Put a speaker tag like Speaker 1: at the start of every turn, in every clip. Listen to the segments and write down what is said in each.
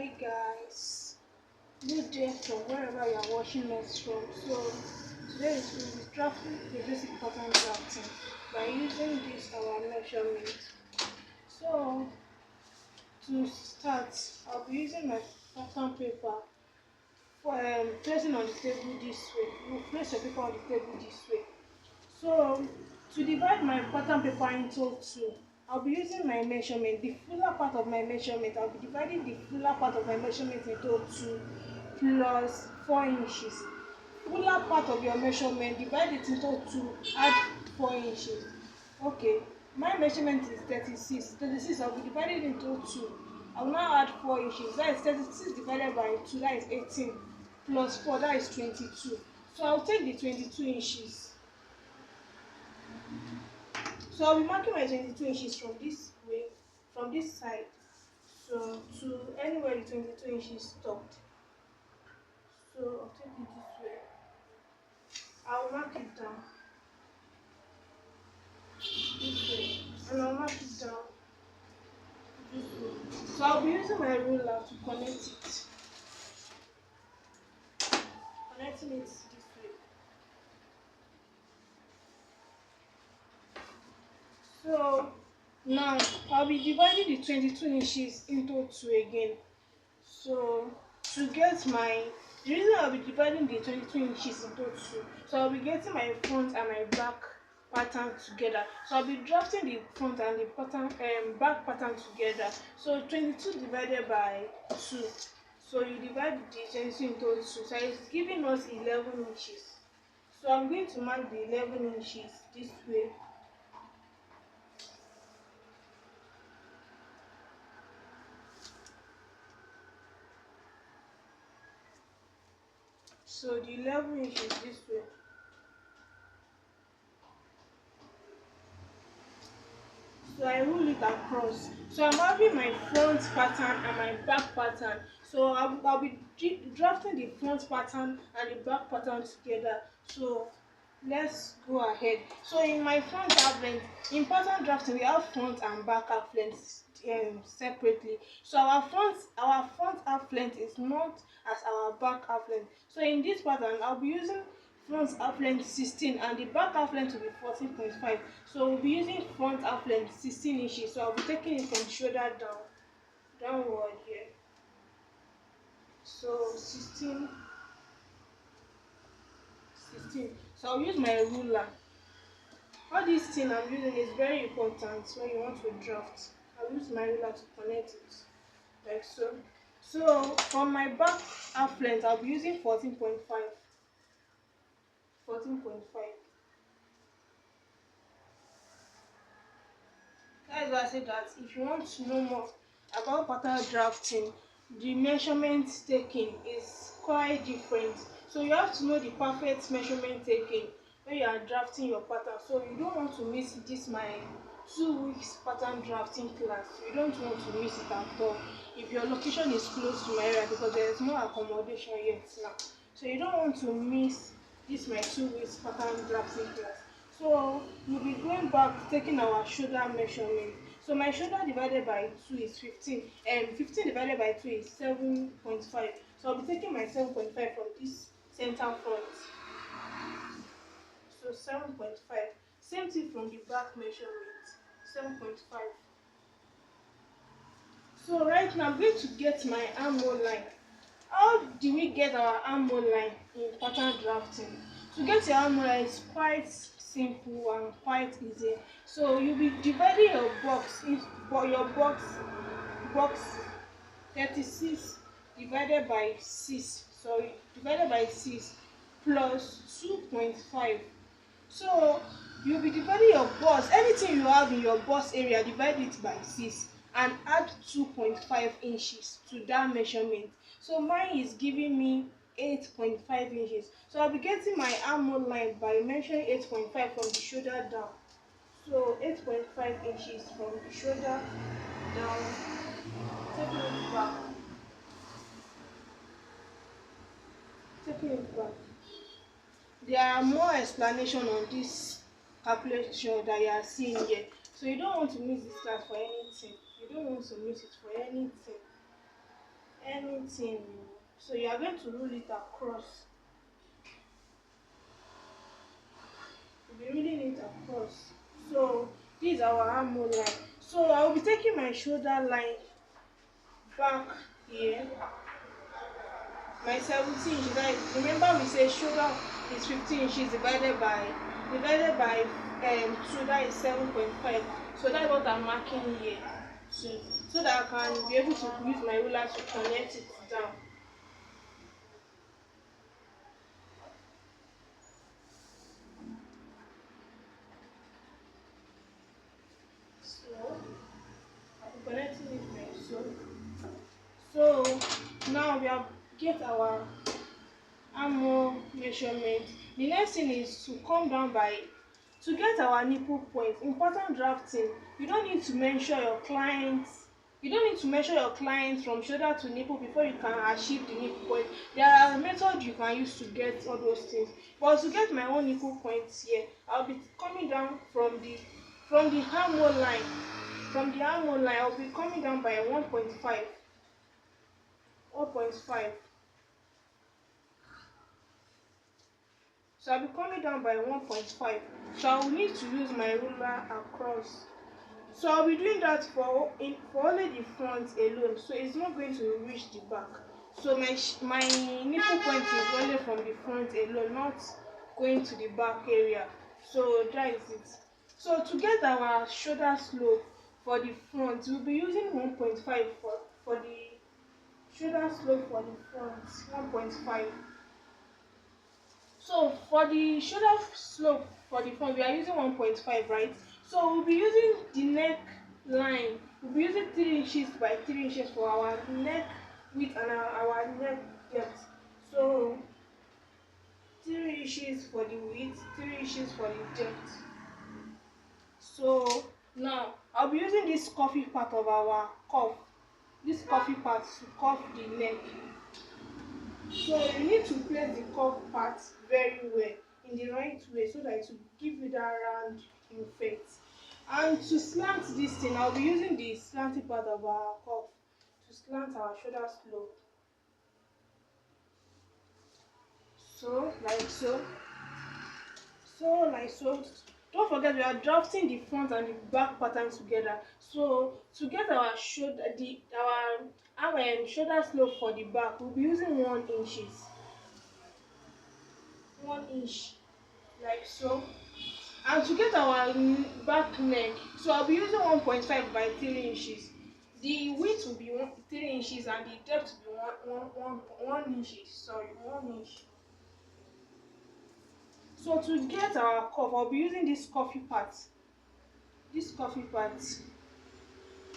Speaker 1: Hi guys, good day from wherever you are watching us from. So today is we'll be drafting the basic pattern drafting by using this our measurement. So to start, I'll be using my pattern paper for placing on the table this way. You place your paper on the table this way. So to divide my pattern paper into two, I'll be using my measurement, the fuller part of my measurement. I'll be dividing the fuller part of my measurement into two plus 4 inches. Fuller part of your measurement, divide it into two, add 4 inches. Okay, my measurement is 36. 36, I'll be dividing into two. I will now add 4 inches. That is 36 divided by 2, that is 18. Plus 4, that is 22. So I'll take the 22 inches. So I'll be marking my 22 inches from this way, from this side, so to anywhere the 22 inches stopped. So I'll take it this way. I'll mark it down this way, and I'll mark it down this way. So I'll be using my ruler to connecting it this way. So now I'll be dividing the 22 inches into two again. So to get my, the reason I'll be dividing the 22 inches into two, so I'll be getting my front and my back pattern together. So I'll be drafting the front and the pattern back pattern together. So 22 divided by 2. So you divide the 22 into 2. So it's giving us 11 inches. So I'm going to mark the 11 inches this way. So the 11 inches this way. So I rule it across. So I'm having my front pattern and my back pattern. So I'll be drafting the front pattern and the back pattern together. So let's go ahead. So in my front half length, in pattern drafting we have front and back half length separately. So our front half length is not as our back half length. So in this pattern I'll be using front half length 16 and the back half length will be 14.5. So we'll be using front half length 16 inches. So I'll be taking it from shoulder downward here. So 16. So I'll use my ruler. All this thing I'm using is very important when you want to draft. I'll use my ruler to connect it like so. So from my back half length I'll be using 14.5. 14.5. That is why I said that if you want to know more about pattern drafting, the measurement taking is quite different. So you have to know the perfect measurement taking when you are drafting your pattern. So you don't want to miss this my 2 weeks pattern drafting class. You don't want to miss it at all. If your location is close to my area, because there is no accommodation yet now. So you don't want to miss this my 2 weeks pattern drafting class. So we'll be going back taking our shoulder measurement. So my shoulder divided by 2 is 15, and 15 divided by 2 is 7.5. So I'll be taking my 7.5 from this center front. So 7.5. Same thing from the back measurement. 7.5. So right now I'm going to get my armhole line. How do we get our armhole line in pattern drafting? To get your armhole line is quite simple and quite easy. So you'll be dividing your box box 36 divided by 6. Sorry, divided by 6 plus 2.5. So you'll be dividing your box, anything you have in your box area, divide it by 6 and add 2.5 inches to that measurement. So mine is giving me 8.5 inches. So I'll be getting my armhole line by measuring 8.5 from the shoulder down. So 8.5 inches from the shoulder down, taking it back, taking it back. There are more explanation on this calculation that you are seeing here. So you don't want to miss this class for anything. You don't want to miss it for anything. anything. So you are going to roll it across. You'll be rolling it across. So this is our armhole line. So I will be taking my shoulder line back here. My 17 inches. Remember we say shoulder is 15 inches divided by 2, that is 7.5. So that's what I'm marking here too, so that I can be able to use my ruler to connect it down. So I'm connecting it like so. So now we have get our armhole measurement. The next thing is to come down by to get our nipple point. Important drafting, you don't need to measure your client from shoulder to nipple before you can achieve the nipple point. There are methods you can use to get all those things, but to get my own nipple points here, I'll be coming down from the armhole line. I'll be coming down by 1.5. So I'll be coming down by 1.5. So I will need to use my ruler across. So I'll be doing that for only the front alone. So it's not going to reach the back. So my nipple point is only from the front alone, not going to the back area. So that is it. So to get our shoulder slope for the front, we'll be using 1.5 for the shoulder slope for the front. 1.5. So for the shoulder slope for the front, we are using 1.5, right? So we'll be using the neck line. We'll be using 3 inches by 3 inches for our neck width and our neck depth. So 3 inches for the width, 3 inches for the depth. So now I'll be using this coffee part of our cuff. This coffee part to cuff the neck. So you need to place the cuff part very well in the right way so that it will give you that round effect. And to slant this thing, I'll be using the slanty part of our cuff to slant our shoulder slope. So like so. So like so. Don't forget we are drafting the front and the back pattern together. So to get our shoulder shoulder slope for the back, we'll be using 1 inches. 1 inch like so. And to get our back neck, so I'll be using 1.5 by 3 inches. The width will be 3 inches and the depth will be 1 inches. Sorry, 1 inch. So to get our cuff, I'll be using this coffee part.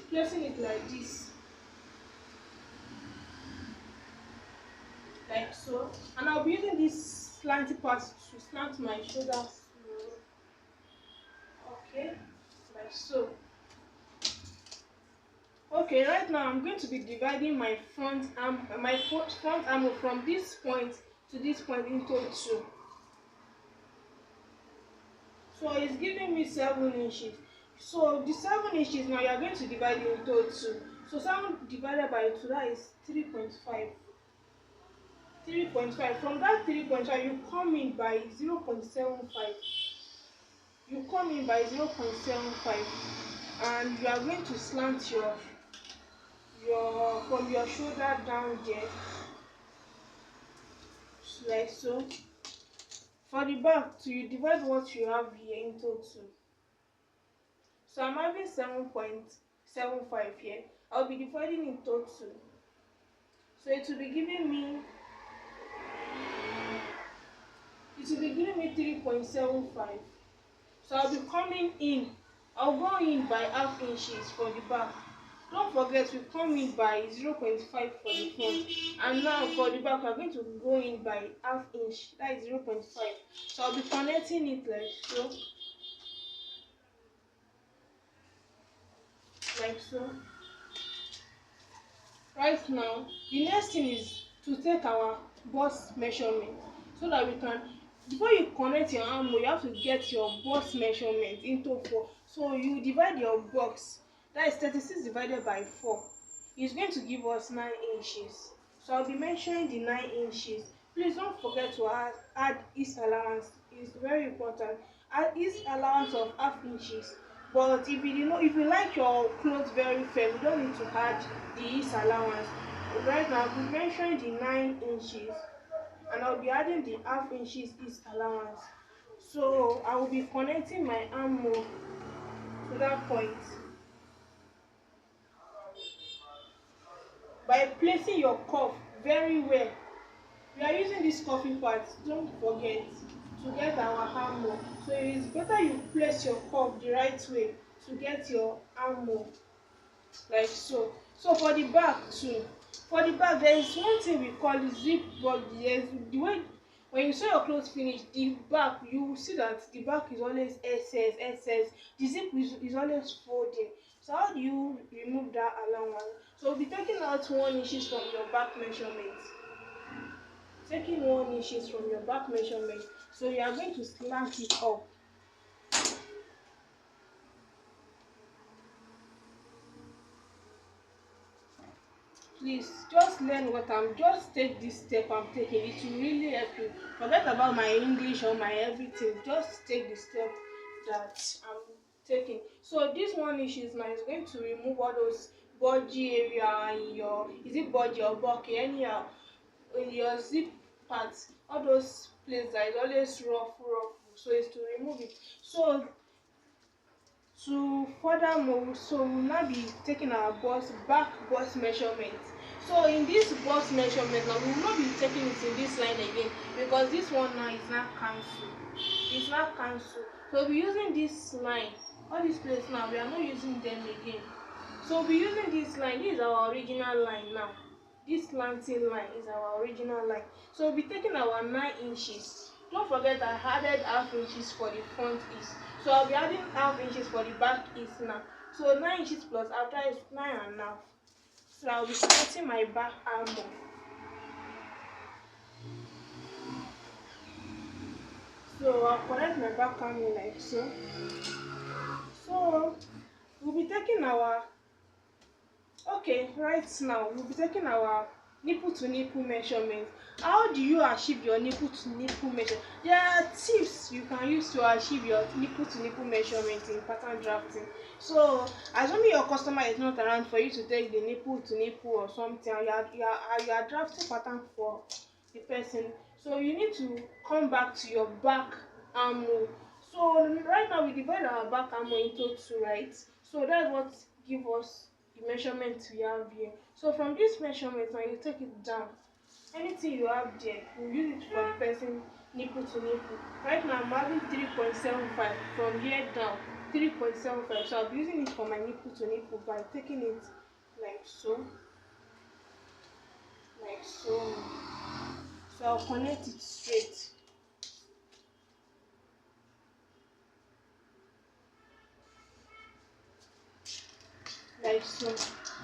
Speaker 1: Placing it like this. Like so. And I'll be using this slanty part to slant my shoulders. Okay, like so. Okay, right now I'm going to be dividing my front arm from this point to this point into 2. So it's giving me 7 inches. So the 7 inches now you are going to divide it into 2. So 7 divided by 2, that is 3.5. 3.5. From that 3.5, you come in by 0.75. You come in by 0.75, and you are going to slant your from your shoulder down there, like so. For the back too, you divide what you have here into 2. So I'm having 7.75 here. I'll be dividing into 2. So it will be giving me 3.75. So I'll go in by half inches for the back. Don't forget we come in by 0.5 for the front, and now for the back we are going to go in by half inch, that is 0.5. So I'll be connecting it like so. Like so. Right now, the next thing is to take our bust measurement so that we can, before you connect your armhole, you have to get your bust measurement into 4. So you divide your box, that is 36 divided by 4. It's going to give us 9 inches. So I'll be measuring the 9 inches. Please don't forget to add each allowance. It's very important. Add each allowance of half inches. But if you do not, if you like your clothes very firm, you don't need to add the each allowance. Right now, I'll be measuring the 9 inches, and I'll be adding the half inches each allowance. So I will be connecting my armhole to that point by placing your cuff very well. We are using this coffee part, don't forget, to get our armhole. So it is better you place your cuff the right way to get your armhole, like so. So for the back too, for the back there is one thing we call zip body. Yes, the way when you sew your clothes finish, the back, you will see that the back is always excess. The zip is always folding. So how do you remove that allowance? So we'll be taking out 1 inches from your back measurement, taking 1 inches from your back measurement. So you are going to slant it up. Please just learn what I'm just take this step I'm taking. It will really help you. Forget about my English or my everything. Just take the step that I'm taking. So this 1 inches now is going to remove all those budgie area in your, is it budgie or bulky, anyhow, in your zip parts, all those places that is always rough. So it's to remove it. So to furthermore, so we'll now be taking our back bust measurement. So in this bust measurement now, we will not be taking it in this line again, because this one now is not cancelled. It's not cancelled. So we'll be using this line. All these places now, we are not using them again. So we'll be using this line. This is our original line now. This slanting line is our original line. So we'll be taking our 9 inches. Don't forget I added half inches for the front is. So I'll be adding half inches for the back is now. So 9 inches plus after is 9.5. So I'll be connecting my back armhole. So I'll connect my back armhole like so. So we'll be taking our, okay, right now we'll be taking our nipple to nipple measurement. How do you achieve your nipple to nipple measure? There are tips you can use to achieve your nipple to nipple measurement in pattern drafting. So assuming your customer is not around for you to take the nipple to nipple or something, and you are drafting pattern for the person, so you need to come back to your back armhole. So right now we divide our back armhole into two, right? So that's what give us the measurement we have here. So from this measurement now you take it down. Anything you have there, you use it for the person nipple to nipple. Right now I'm having 3.75 from here down. 3.75. So I'll be using it for my nipple to nipple by taking it like so, like so. So I'll connect it straight, like so.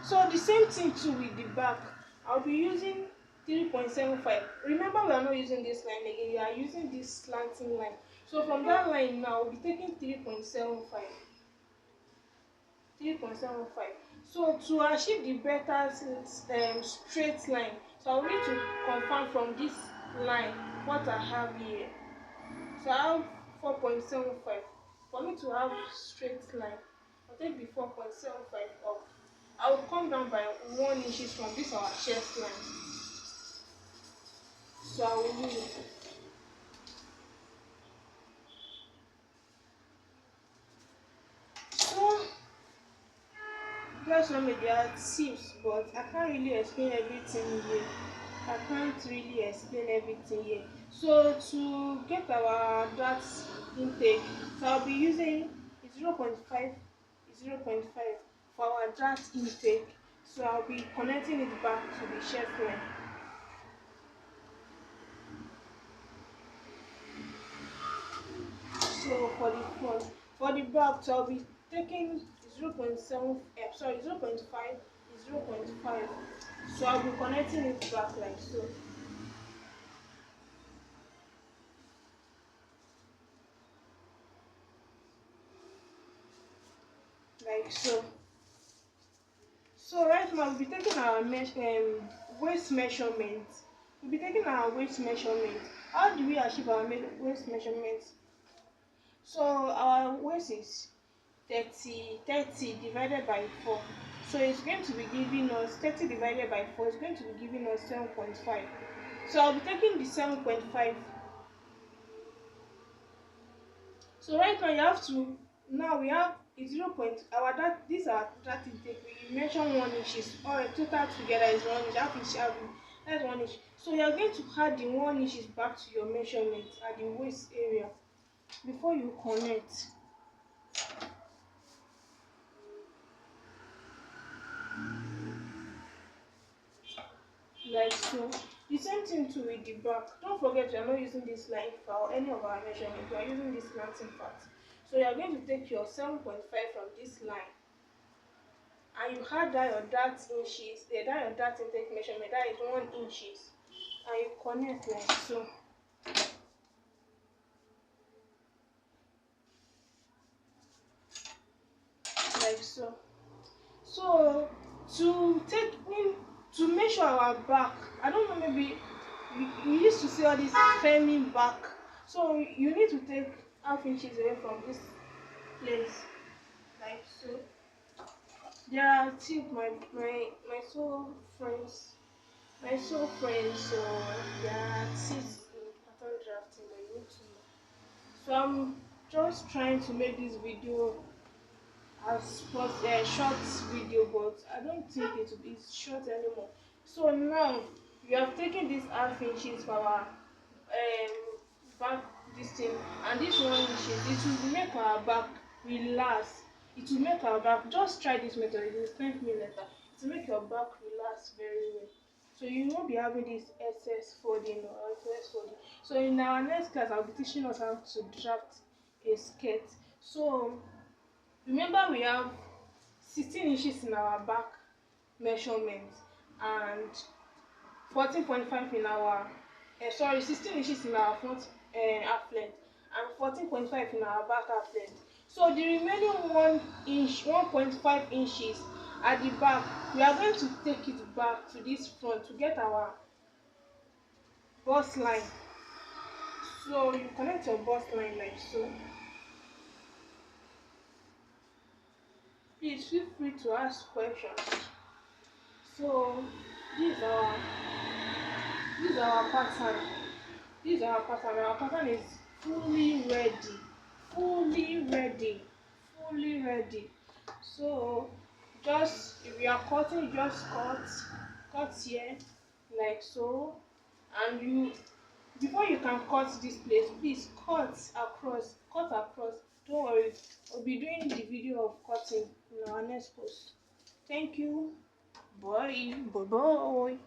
Speaker 1: So the same thing too with the back. I'll be using 3.75. Remember we are not using this line again, we are using this slanting line. So from that line now we'll be taking 3.75. 3.75. So to achieve the better straight line, so I'll need to confirm from this line what I have here. So I have 4.75. For me to have straight line, I'll take the 4.75 up. I will come down by 1 inches from this our chest line. So I will use it. So that's one of their tips, but I can't really explain everything here. I can't really explain everything here. So to get our dart intake, so I'll be using 0.5, 0.5 for our dart intake. So I'll be connecting it back to the chest line. So for the back, so I'll be taking 0.7, sorry, 0.5, 0.5. So I'll be connecting it back like so, like so. So right now we'll be taking our waist measurement. We'll be taking our waist measurement. How do we achieve our waist measurement? So our waist is 30 divided by 4. So it's going to be giving us 30 divided by 4 is going to be giving us 7.5. So I'll be taking the 7.5. So right now you have to, now we have a 0 point, our that these are that intake. We mention 1 inches, or total together is 1 inch, half inch, that's 1 inch. So you are going to add the 1 inches back to your measurement at the waist area before you connect. Like so. The same thing too with the back. Don't forget you are not using this line for any of our measurements. We are using this slanting part. So you are going to take your 7.5 from this line, and you add that your dart inches, that your dart intake measurement, that is 1 inches, and you connect like so. Like so. So to take in, to measure our back, I don't know, maybe we used to see all this framing back. So you need to take half inches away from this place, like so. There are tips my soul friends, so there are tips in pattern drafting that you need to know. So I'm just trying to make this video as short video, but I don't think it will be short anymore. So now we have taken this half inches for our back, this thing, and this 1 inches. It will make our back relax. It will make our back, just try this method, it will thank me later. It will make your back relax very well, so you won't be having this excess folding or excess folding. So in our next class I'll be teaching us how to draft a skirt. So remember we have 16 inches in our back measurement, and 14.5 in our 16 inches in our front half length, and 14.5 in our back half length. So the remaining 1.5 inches at the back, we are going to take it back to this front to get our bust line. So you connect your bust line like so. Please feel free to ask questions. So this is our this is our pattern. This is our pattern. Our pattern is fully ready. Fully ready. Fully ready. So just, if you are cutting, you just cut here like so, and you, before you can cut this place, please cut across. Don't worry, I'll be doing the video of cutting in our next post. Thank you. Bye. Bye bye.